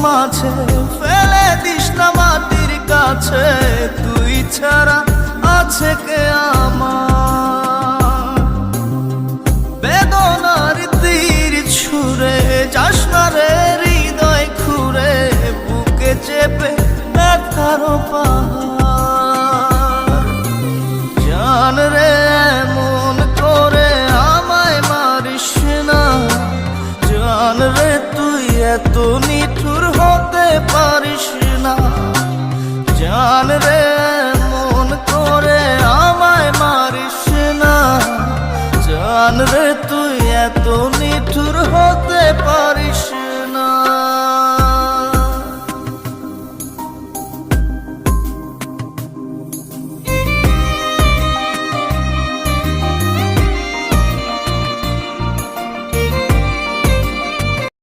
মাঝে ফেলে দিস না মাটির কাছে, তুই ছাড়া আছে কে আমার? বেদনার তীর ছুঁড়ে যাস না রে হৃদয় খুঁড়ে, বুকে চেপে ব্যথার পাহাড়। জান রে এমন করে আমায় মারিস না, জান রে তুই এত নিঠুর হতে পারিস না। জান রে এমন করে আমায় মারিস না, জান রে তুই এত নিঠুর হতে পারিস